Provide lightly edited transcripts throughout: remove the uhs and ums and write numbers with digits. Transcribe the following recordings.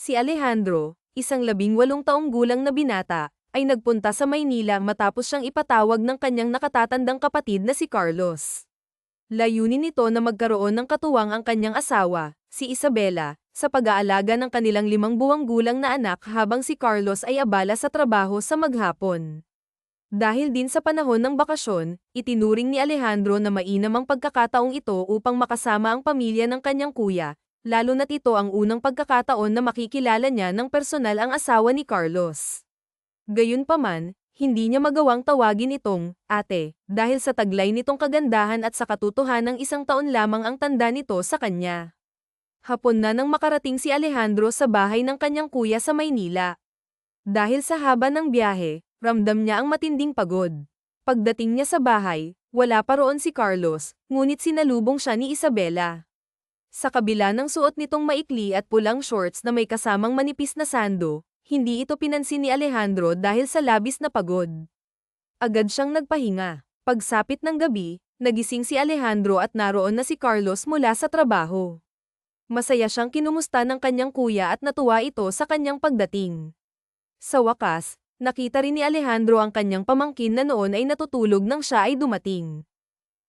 Si Alejandro, isang 18 taong gulang na binata, ay nagpunta sa Maynila matapos siyang ipatawag ng kanyang nakatatandang kapatid na si Carlos. Layunin nito na magkaroon ng katuwang ang kanyang asawa, si Isabela, sa pag-aalaga ng kanilang 5 buwang gulang na anak habang si Carlos ay abala sa trabaho sa maghapon. Dahil din sa panahon ng bakasyon, itinuring ni Alejandro na mainam ang pagkakataong ito upang makasama ang pamilya ng kanyang kuya, lalo na't ito ang unang pagkakataon na makikilala niya ng personal ang asawa ni Carlos. Gayunpaman, hindi niya magawang tawagin itong ate, dahil sa taglay nitong kagandahan at sa katotohanang 1 taon lamang ang tanda nito sa kanya. Hapon na nang makarating si Alejandro sa bahay ng kanyang kuya sa Maynila. Dahil sa haba ng biyahe, ramdam niya ang matinding pagod. Pagdating niya sa bahay, wala pa roon si Carlos, ngunit sinalubong siya ni Isabela. Sa kabila ng suot nitong maikli at pulang shorts na may kasamang manipis na sando, hindi ito pinansin ni Alejandro dahil sa labis na pagod. Agad siyang nagpahinga. Pagsapit ng gabi, nagising si Alejandro at naroon na si Carlos mula sa trabaho. Masaya siyang kinumusta ng kanyang kuya at natuwa ito sa kanyang pagdating. Sa wakas, nakita rin ni Alejandro ang kanyang pamangkin na noon ay natutulog nang siya ay dumating.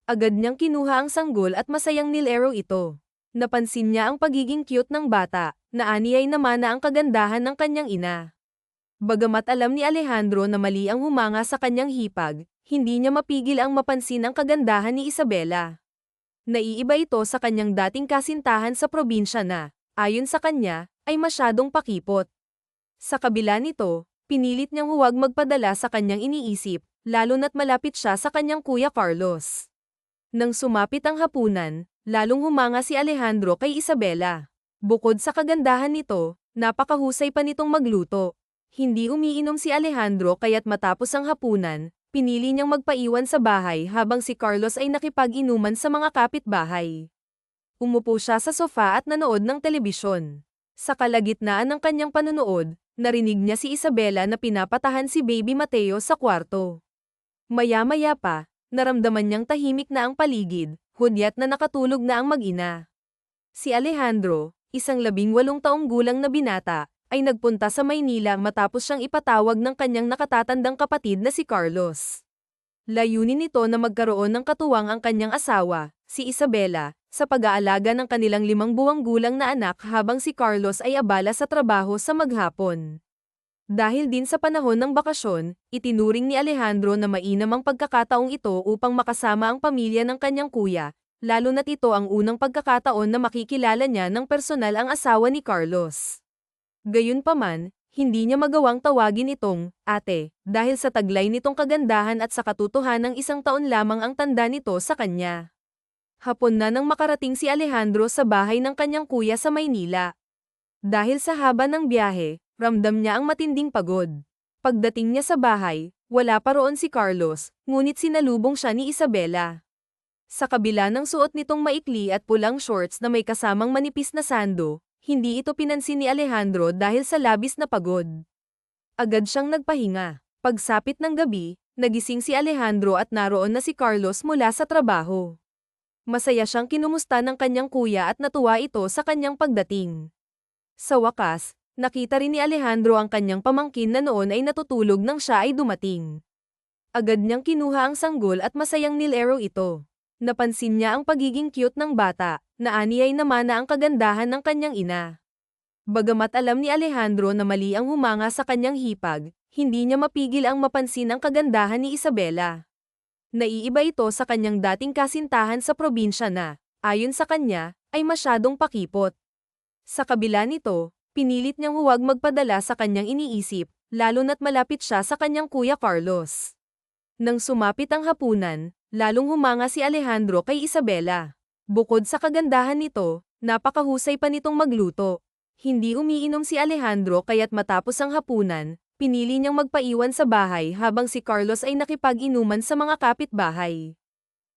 Agad niyang kinuha ang sanggol at masayang nilaro ito. Napansin niya ang pagiging cute ng bata, na aniyay naman na ang kagandahan ng kanyang ina. Bagamat alam ni Alejandro na mali ang humanga sa kanyang hipag, hindi niya mapigil ang mapansin ang kagandahan ni Isabela. Naiiba ito sa kanyang dating kasintahan sa probinsya na, ayon sa kanya, ay masyadong pakipot. Sa kabila nito, pinilit niyang huwag magpadala sa kanyang iniisip, lalo na't malapit siya sa kanyang kuya Carlos. Nang sumapit ang hapunan, lalong humanga si Alejandro kay Isabela. Bukod sa kagandahan nito, napakahusay pa nitong magluto. Hindi umiinom si Alejandro kaya't matapos ang hapunan, pinili niyang magpaiwan sa bahay habang si Carlos ay nakipag-inuman sa mga kapitbahay. Umupo siya sa sofa at nanood ng telebisyon. Sa kalagitnaan ng kanyang panunood, narinig niya si Isabela na pinapatahan si Baby Mateo sa kwarto. Maya-maya pa, naramdaman niyang tahimik na ang paligid, hudyat na nakatulog na ang mag-ina. Si Alejandro, isang 18 taong gulang na binata, ay nagpunta sa Maynila matapos siyang ipatawag ng kanyang nakatatandang kapatid na si Carlos. Layunin nito na magkaroon ng katuwang ang kanyang asawa, si Isabela, sa pag-aalaga ng kanilang 5 buwang gulang na anak habang si Carlos ay abala sa trabaho sa maghapon. Dahil din sa panahon ng bakasyon, itinuring ni Alejandro na mainam ang pagkakataong ito upang makasama ang pamilya ng kanyang kuya, lalo na't ito ang unang pagkakataon na makikilala niya ng personal ang asawa ni Carlos. Gayunpaman, hindi niya magawang tawagin itong ate, dahil sa taglay nitong kagandahan at sa katotohanang 1 taon lamang ang tanda nito sa kanya. Hapon na nang makarating si Alejandro sa bahay ng kanyang kuya sa Maynila. Dahil sa haba ng biyahe, ramdam niya ang matinding pagod. Pagdating niya sa bahay, wala pa roon si Carlos, ngunit sinalubong siya ni Isabela. Sa kabila ng suot nitong maikli at pulang shorts na may kasamang manipis na sando, hindi ito pinansin ni Alejandro dahil sa labis na pagod. Agad siyang nagpahinga. Pagsapit ng gabi, nagising si Alejandro at naroon na si Carlos mula sa trabaho. Masaya siyang kinumusta ng kanyang kuya at natuwa ito sa kanyang pagdating. Sa wakas, nakita rin ni Alejandro ang kanyang pamangkin na noon ay natutulog nang siya ay dumating. Agad niyang kinuha ang sanggol at masayang nilaro ito. Napansin niya ang pagiging cute ng bata, na aniyay naman na ang kagandahan ng kanyang ina. Bagamat alam ni Alejandro na mali ang humanga sa kanyang hipag, hindi niya mapigil ang mapansin ang kagandahan ni Isabela. Naiiba ito sa kanyang dating kasintahan sa probinsya na, ayon sa kanya, ay masyadong pakipot. Sa kabila nito, pinilit niyang huwag magpadala sa kanyang iniisip, lalo na't malapit siya sa kanyang kuya Carlos. Nang sumapit ang hapunan, lalong humanga si Alejandro kay Isabela. Bukod sa kagandahan nito, napakahusay pa nitong magluto. Hindi umiinom si Alejandro kaya't matapos ang hapunan, pinili niyang magpaiwan sa bahay habang si Carlos ay nakipag-inuman sa mga kapitbahay.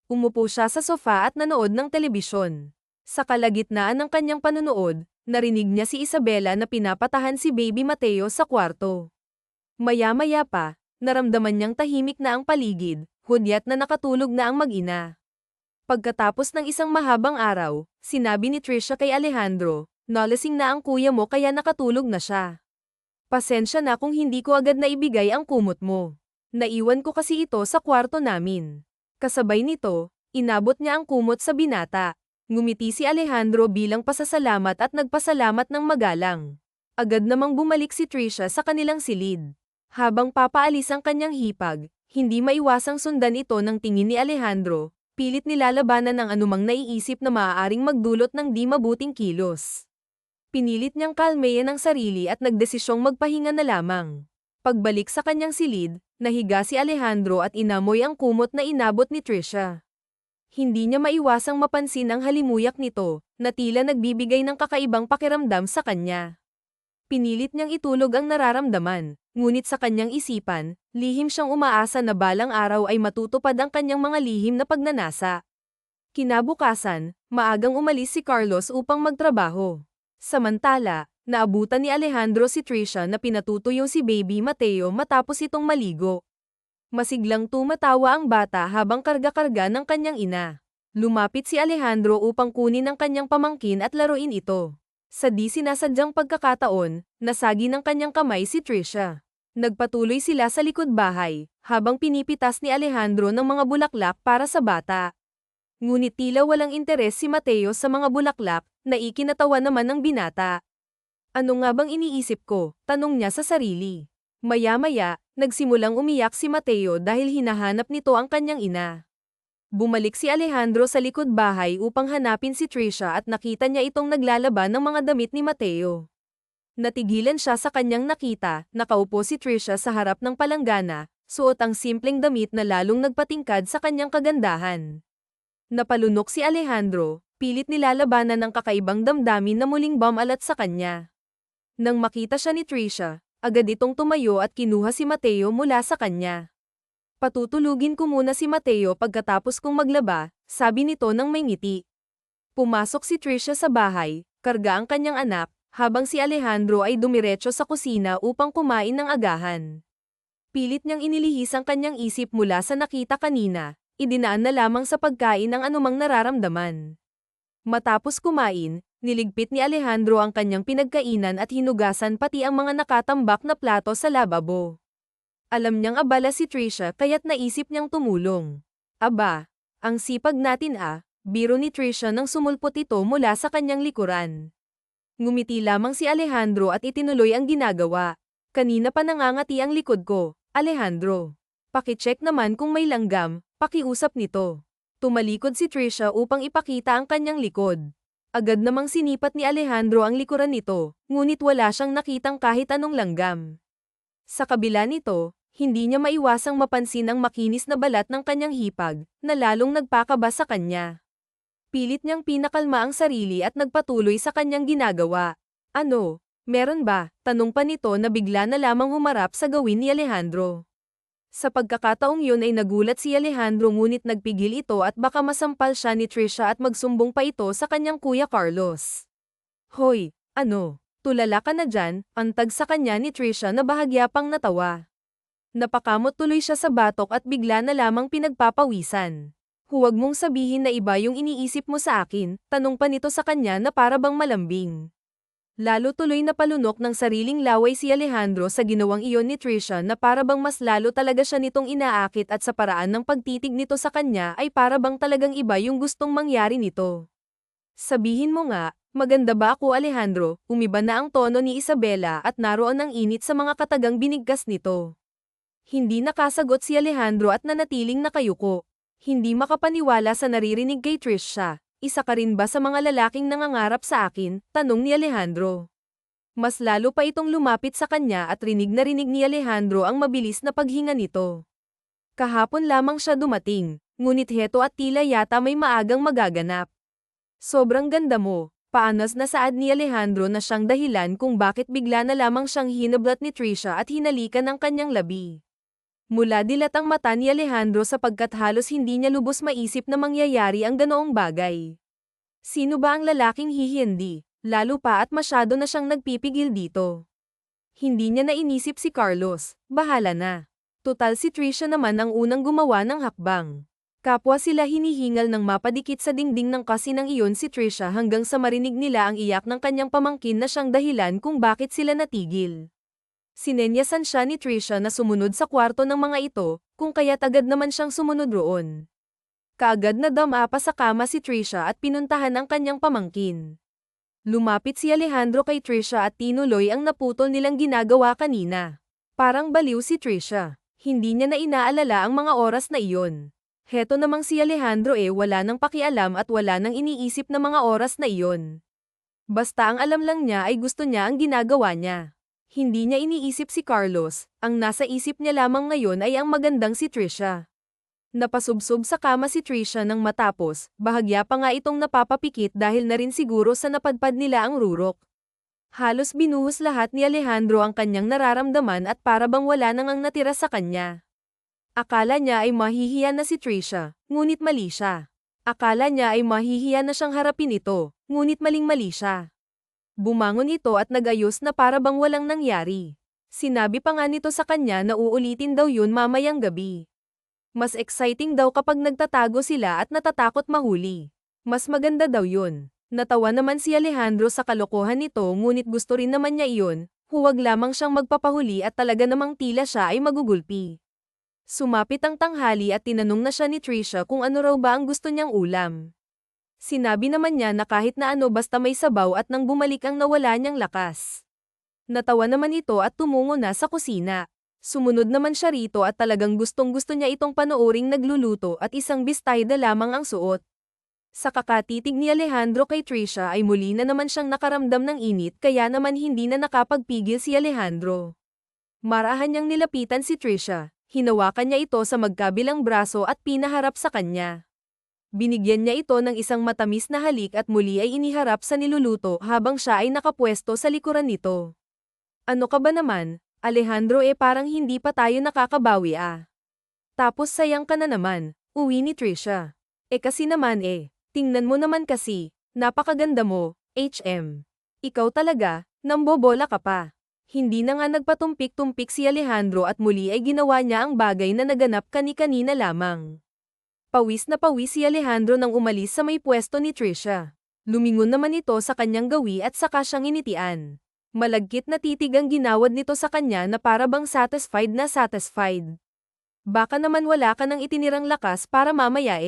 Umupo siya sa sofa at nanood ng telebisyon. Sa kalagitnaan ng kanyang panunood, narinig niya si Isabela na pinapatahan si Baby Mateo sa kwarto. Maya-maya pa, naramdaman niyang tahimik na ang paligid, hudyat na nakatulog na ang mag-ina. Pagkatapos ng isang mahabang araw, sinabi ni Trisha kay Alejandro, Nalasing na ang kuya mo kaya nakatulog na siya. Pasensya na kung hindi ko agad naibigay ang kumot mo. Naiwan ko kasi ito sa kwarto namin. Kasabay nito, inabot niya ang kumot sa binata. Ngumiti si Alejandro bilang pasasalamat at nagpasalamat ng magalang. Agad namang bumalik si Trisha sa kanilang silid. Habang papaalis ang kanyang hipag, hindi maiwasang sundan ito ng tingin ni Alejandro, pilit nilalabanan ang anumang naiisip na maaaring magdulot ng di mabuting kilos. Pinilit niyang kalmayan ang sarili at nagdesisyong magpahinga na lamang. Pagbalik sa kanyang silid, nahiga si Alejandro at inamoy ang kumot na inabot ni Trisha. Hindi niya maiwasang mapansin ang halimuyak nito, na tila nagbibigay ng kakaibang pakiramdam sa kanya. Pinilit niyang itulog ang nararamdaman, ngunit sa kanyang isipan, lihim siyang umaasa na balang araw ay matutupad ang kanyang mga lihim na pagnanasa. Kinabukasan, maagang umalis si Carlos upang magtrabaho. Samantala, naabutan ni Alejandro si Trisha na pinatutuyo si Baby Mateo matapos itong maligo. Masiglang tumatawa ang bata habang karga-karga ng kanyang ina. Lumapit si Alejandro upang kunin ang kanyang pamangkin at laruin ito. Sa di sinasadyang pagkakataon, nasagi ng kanyang kamay si Trisha. Nagpatuloy sila sa likod bahay, habang pinipitas ni Alejandro ng mga bulaklak para sa bata. Ngunit tila walang interes si Mateo sa mga bulaklak, na ikinatawa naman ng binata. Ano nga bang iniisip ko? Tanong niya sa sarili. Maya-maya, nagsimulang umiyak si Mateo dahil hinahanap nito ang kanyang ina. Bumalik si Alejandro sa likod bahay upang hanapin si Trisha at nakita niya itong naglalaban ng mga damit ni Mateo. Natigilan siya sa kanyang nakita, nakaupo si Trisha sa harap ng palanggana, suot ang simpleng damit na lalong nagpatingkad sa kanyang kagandahan. Napalunok si Alejandro, pilit nilalabanan ng kakaibang damdamin na muling bumalat sa kanya. Nang makita siya ni Trisha, agad itong tumayo at kinuha si Mateo mula sa kanya. Patutulugin ko muna si Mateo pagkatapos kong maglaba, sabi nito nang may ngiti. Pumasok si Trisha sa bahay, karga ang kanyang anak, habang si Alejandro ay dumiretso sa kusina upang kumain ng agahan. Pilit niyang inilihis ang kanyang isip mula sa nakita kanina, idinaan na lamang sa pagkain ang anumang nararamdaman. Matapos kumain, niligpit ni Alejandro ang kanyang pinagkainan at hinugasan pati ang mga nakatambak na plato sa lababo. Alam niyang abala si Trisha kaya't naisip niyang tumulong. Aba, ang sipag natin biro ni Trisha nang sumulpot ito mula sa kanyang likuran. Ngumiti lamang si Alejandro at itinuloy ang ginagawa. Kanina pa nangangati ang likod ko, Alejandro. Pakicheck naman kung may langgam, pakiusap nito. Tumalikod si Trisha upang ipakita ang kanyang likod. Agad namang sinipat ni Alejandro ang likuran nito, ngunit wala siyang nakitang kahit anong langgam. Sa kabila nito, hindi niya maiwasang mapansin ang makinis na balat ng kanyang hipag, na lalong nagpakaba sa kanya. Pilit niyang pinakalma ang sarili at nagpatuloy sa kanyang ginagawa. Ano, meron ba? Tanong pa nito na bigla na lamang humarap sa gawin ni Alejandro. Sa pagkakataong yun ay nagulat si Alejandro ngunit nagpigil ito at baka masampal siya ni Trisha at magsumbong pa ito sa kanyang kuya Carlos. Hoy, ano? Tulala ka na dyan, antag sa kanya ni Trisha na bahagya pang natawa. Napakamot tuloy siya sa batok at bigla na lamang pinagpapawisan. Huwag mong sabihin na iba yung iniisip mo sa akin, tanong pa nito sa kanya na para bang malambing. Lalo tuloy na palunok ng sariling laway si Alejandro sa ginawang iyon ni Trisha na para bang mas lalo talaga siya nitong inaakit at sa paraan ng pagtitig nito sa kanya ay para bang talagang iba yung gustong mangyari nito. Sabihin mo nga, maganda ba ako Alejandro? Umiba na ang tono ni Isabela at naroon ang init sa mga katagang binigkas nito. Hindi nakasagot si Alejandro at nanatiling nakayuko. Hindi makapaniwala sa naririnig kay Trisha. Isa ka rin ba sa mga lalaking nangangarap sa akin? Tanong ni Alejandro. Mas lalo pa itong lumapit sa kanya at rinig na rinig ni Alejandro ang mabilis na paghinga nito. Kahapon lamang siya dumating, ngunit heto at tila yata may maagang magaganap. Sobrang ganda mo, paanas na saad ni Alejandro na siyang dahilan kung bakit bigla na lamang siyang hinablat ni Trisha at hinalikan ang kanyang labi. Mula dilat ang mata ni Alejandro sapagkat halos hindi niya lubos maisip na mangyayari ang ganoong bagay. Sino ba ang lalaking hihindi, lalo pa at masyado na siyang nagpipigil dito? Hindi niya nainisip si Carlos, bahala na. Tutal si Trisha naman ang unang gumawa ng hakbang. Kapwa sila hinihingal ng mapadikit sa dingding ng kasinang iyon si Trisha hanggang sa marinig nila ang iyak ng kanyang pamangkin na siyang dahilan kung bakit sila natigil. Sinenyasan siya ni Trisha na sumunod sa kwarto ng mga ito, kung kaya't agad naman siyang sumunod roon. Kaagad na dama pa sa kama si Trisha at pinuntahan ang kanyang pamangkin. Lumapit si Alejandro kay Trisha at tinuloy ang naputol nilang ginagawa kanina. Parang baliw si Trisha. Hindi niya na inaalala ang mga oras na iyon. Heto namang si Alejandro wala nang pakialam at wala nang iniisip na mga oras na iyon. Basta ang alam lang niya ay gusto niya ang ginagawa niya. Hindi niya iniisip si Carlos, ang nasa isip niya lamang ngayon ay ang magandang si Trisha. Napasubsob sa kama si Trisha nang matapos, bahagya pa nga itong napapapikit dahil na rin siguro sa napadpad nila ang rurok. Halos binuhos lahat ni Alejandro ang kanyang nararamdaman at para bang wala nang ang natira sa kanya. Akala niya ay mahihiya na si Trisha, ngunit mali siya. Akala niya ay mahihiya na siyang harapin ito, ngunit maling-mali siya. Bumangon ito at nagayos na para bang walang nangyari. Sinabi pa nga nito sa kanya na uulitin daw yun mamayang gabi. Mas exciting daw kapag nagtatago sila at natatakot mahuli. Mas maganda daw yun. Natawa naman si Alejandro sa kalokohan nito ngunit gusto rin naman niya iyon, huwag lamang siyang magpapahuli at talaga namang tila siya ay magugulpi. Sumapit ang tanghali at tinanong na siya ni Trisha kung ano raw ba ang gusto niyang ulam. Sinabi naman niya na kahit na ano basta may sabaw at nang bumalik ang nawala niyang lakas. Natawa naman ito at tumungo na sa kusina. Sumunod naman siya rito at talagang gustong-gusto niya itong panooring nagluluto at isang bistayda lamang ang suot. Sa kakatitig ni Alejandro kay Trisha ay muli na naman siyang nakaramdam ng init kaya naman hindi na nakapagpigil si Alejandro. Marahan niyang nilapitan si Trisha, hinawakan niya ito sa magkabilang braso at pinaharap sa kanya. Binigyan niya ito ng isang matamis na halik at muli ay iniharap sa niluluto habang siya ay nakapwesto sa likuran nito. Ano ka ba naman? Alejandro parang hindi pa tayo nakakabawi Tapos sayang ka na naman, uwi ni Trisha. Kasi naman tingnan mo naman kasi, napakaganda mo, HM. Ikaw talaga, nambobola ka pa. Hindi na nga nagpatumpik-tumpik si Alejandro at muli ay ginawa niya ang bagay na naganap kani-kanina lamang. Pawis na pawis si Alejandro nang umalis sa may pwesto ni Trisha. Lumingon naman ito sa kanyang gawi at saka siyang initian. Malagkit na titig ang ginawad nito sa kanya na para bang satisfied na satisfied. Baka naman wala ka nang itinirang lakas para mamaya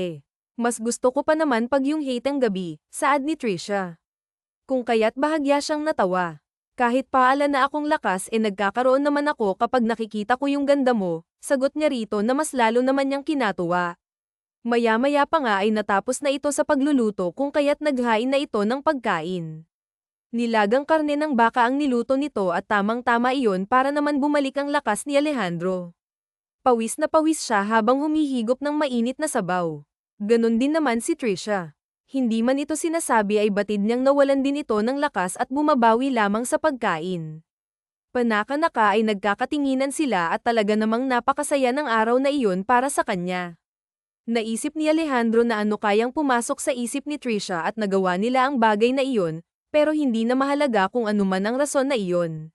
Mas gusto ko pa naman pag yung hate ang gabi, saad ni Trisha. Kung kaya't bahagya siyang natawa. Kahit paala na akong lakas nagkakaroon naman ako kapag nakikita ko yung ganda mo, sagot niya rito na mas lalo naman niyang kinatuwa. Maya-maya pa nga ay natapos na ito sa pagluluto kung kaya't naghain na ito ng pagkain. Nilagang karne ng baka ang niluto nito at tamang-tama iyon para naman bumalik ang lakas ni Alejandro. Pawis na pawis siya habang humihigop ng mainit na sabaw. Ganon din naman si Trisha. Hindi man ito sinasabi ay batid niyang nawalan din ito ng lakas at bumabawi lamang sa pagkain. Panaka-naka ay nagkakatinginan sila at talaga namang napakasaya ng araw na iyon para sa kanya. Naisip ni Alejandro na ano kayang pumasok sa isip ni Trisha at nagawa nila ang bagay na iyon, pero hindi na mahalaga kung ano man ang rason na iyon.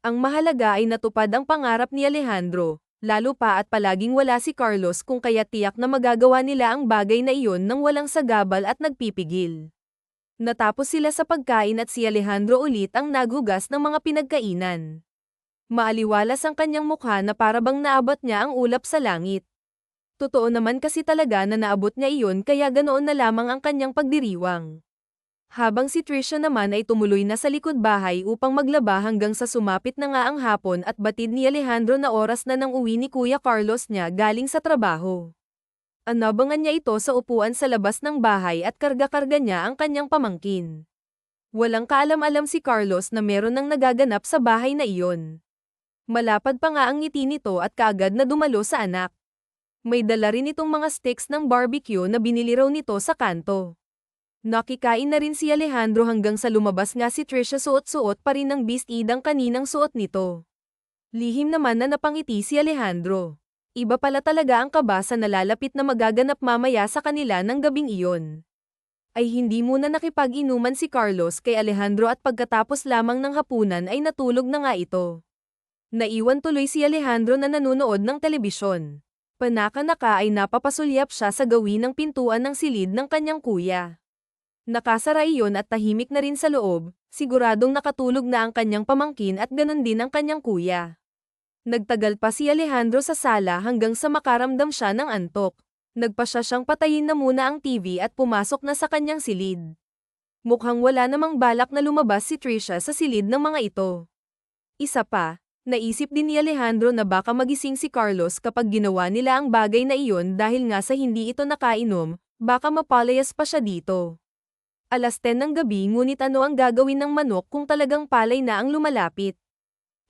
Ang mahalaga ay natupad ang pangarap ni Alejandro, lalo pa at palaging wala si Carlos kung kaya tiyak na magagawa nila ang bagay na iyon nang walang sagabal at nagpipigil. Natapos sila sa pagkain at si Alejandro ulit ang naghugas ng mga pinagkainan. Maaliwalas ang kanyang mukha na para bang naabot niya ang ulap sa langit. Totoo naman kasi talaga na naabot niya iyon kaya ganoon na lamang ang kanyang pagdiriwang. Habang si Trisha naman ay tumuloy na sa likod bahay upang maglaba hanggang sa sumapit na nga ang hapon at batid ni Alejandro na oras na nang uwi ni Kuya Carlos niya galing sa trabaho. Anabangan niya ito sa upuan sa labas ng bahay at karga-karga niya ang kanyang pamangkin. Walang kaalam-alam si Carlos na meron nang nagaganap sa bahay na iyon. Malapad pa nga ang ngiti nito at kaagad na dumalo sa anak. May dala rin itong mga sticks ng barbecue na binili raw nito sa kanto. Nakikain na rin si Alejandro hanggang sa lumabas nga si Trisha suot-suot pa rin ng bistidang kaninang suot nito. Lihim naman na napangiti si Alejandro. Iba pala talaga ang kaba sa nalalapit na magaganap mamaya sa kanila ng gabing iyon. Ay hindi muna nakipag-inuman si Carlos kay Alejandro at pagkatapos lamang ng hapunan ay natulog na nga ito. Naiwan tuloy si Alejandro na nanonood ng telebisyon. Panaka-naka ay napapasulyap siya sa gawin ng pintuan ng silid ng kanyang kuya. Nakasara iyon at tahimik na rin sa loob, siguradong nakatulog na ang kanyang pamangkin at ganon din ang kanyang kuya. Nagtagal pa si Alejandro sa sala hanggang sa makaramdam siya ng antok. Nagpasya siyang patayin na muna ang TV at pumasok na sa kanyang silid. Mukhang wala namang balak na lumabas si Trisha sa silid ng mga ito. Isa pa, naisip din ni Alejandro na baka magising si Carlos kapag ginawa nila ang bagay na iyon dahil nga sa hindi ito nakainom, baka mapalayas pa siya dito. Alas 10 ng gabi ngunit ano ang gagawin ng manok kung talagang palay na ang lumalapit?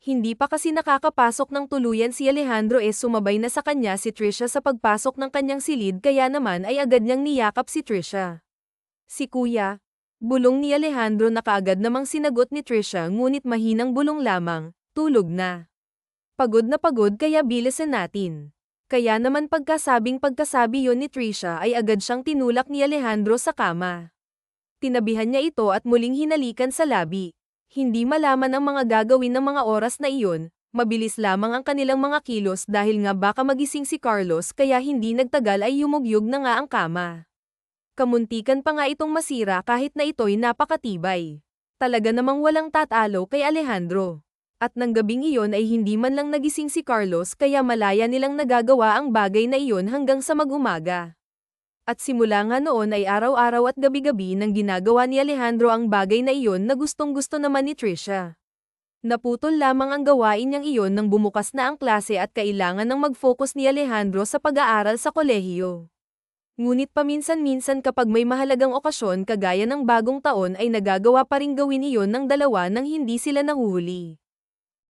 Hindi pa kasi nakakapasok ng tuluyan si Alejandro sumabay na sa kanya si Trisha sa pagpasok ng kanyang silid kaya naman ay agad niyang niyakap si Trisha. Si kuya, bulong ni Alejandro na kaagad namang sinagot ni Trisha ngunit mahinang bulong lamang, tulog na. Pagod na pagod kaya bilisan natin. Kaya naman pagkasabi yon ni Trisha ay agad siyang tinulak ni Alejandro sa kama. Tinabihan niya ito at muling hinalikan sa labi. Hindi malaman ang mga gagawin ng mga oras na iyon, mabilis lamang ang kanilang mga kilos dahil nga baka magising si Carlos kaya hindi nagtagal ay yumugyog na nga ang kama. Kamuntikan pa nga itong masira kahit na ito'y napakatibay. Talaga namang walang tatalo kay Alejandro. At nang gabing iyon ay hindi man lang nagising si Carlos kaya malaya nilang nagagawa ang bagay na iyon hanggang sa mag-umaga. At simula nga noon ay araw-araw at gabi-gabi nang ginagawa ni Alejandro ang bagay na iyon na gustong-gusto naman ni Trisha. Naputol lamang ang gawain niyang iyon nang bumukas na ang klase at kailangan ng mag-focus ni Alejandro sa pag-aaral sa kolehiyo. Ngunit paminsan-minsan kapag may mahalagang okasyon kagaya ng bagong taon ay nagagawa pa ring gawin iyon ng dalawa nang hindi sila nahuhuli.